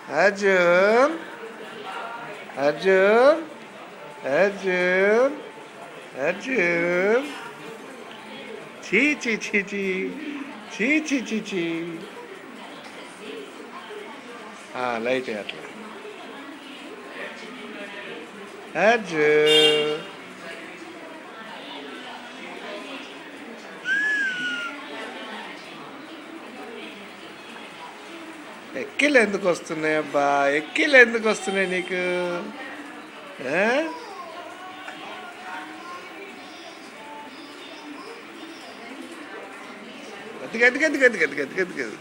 అర్జున్ అర్జున్ అర్జున్ అర్జున్ చీ చీ చీ చీ చీ చీ చీ చీ లైట్ అట్లా అర్జున్ ఎక్కిలు ఎందుకు వస్తున్నాయి అబ్బా? ఎక్కిలు ఎందుకు వస్తున్నాయి నీకు? గది గది గది గది గది గది గది గది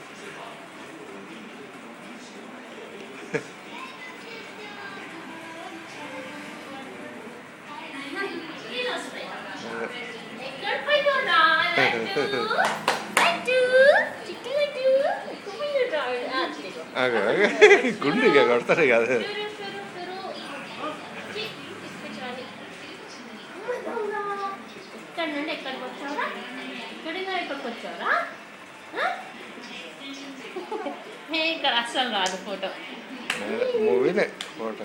గుండెగా కొడతారు కదా. ఇక్కడ నుండి ఎక్కడికి వచ్చావరా? ఇక్కడికి వచ్చావరా? ఇక్కడ అస్సలు రాదు ఫోటో. మూవీనే ఫోటో.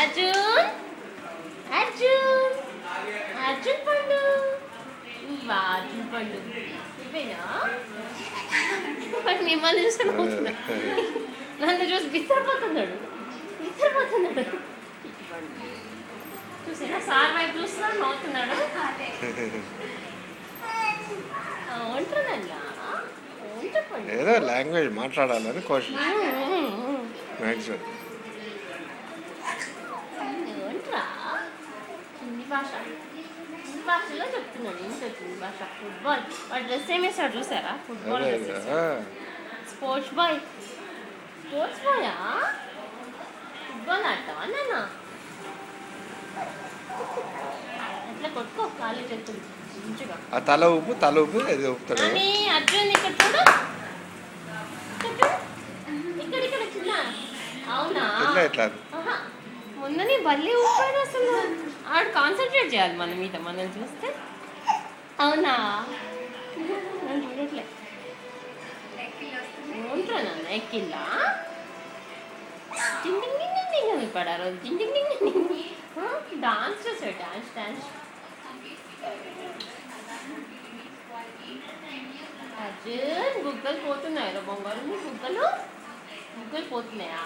అర్జున్ అర్జున్ అర్జున్ పండు అర్జున్ పండు ఇవేనా? మిమ్మల్ని చూసుకుని పోతున్నా. నన్ను చూసి బిత్తరపోతున్నాడు. చూసినా సార్ వైపు చూస్తున్నాడు, నవ్వుతున్నాడు. ఏదో లాంగ్వేజ్ మాట్లాడాలని కోషన్ మ్యాక్సిమం. హిందీ భాషలో చెప్తున్నాడు. ఇంత హిందీ భాష. ఫుట్బాల్ వాడు డ్రెస్ ఏం వేసాడు చూసారా? Football sports boy. స్పోర్ట్స్ బాయా? ఫుట్బాల్ ఆడతావా నాన్న? అట్లా కొట్టుకో కాళ్ళు చేతులు మంచిగా. తల ఊపు అది ఊపుతాడు. అని అర్జున్ ఇక్కడ చూడు. ఇక్కడ చిన్న. అవునా? మొన్నని భలే ఊపాడు అసలు. ఆడు కాన్సన్ట్రేట్ చేయాలి మన మీద, మనం చూస్తే. అవునా? నన్ను చూడట్లే. ఉంటా నాన్న ఎక్కిల్లా. టింగ్ టింగ్ టింగ్ టింగ్ టింగ్ అని పడారు. టింగ్ టింగ్ టింగ్ టింగ్. డాన్స్ చేసాడు. డాన్స్. అర్జున్ బుగ్గలు పోతున్నాయి రా బొంగారు. బుగ్గలు పోతున్నాయా?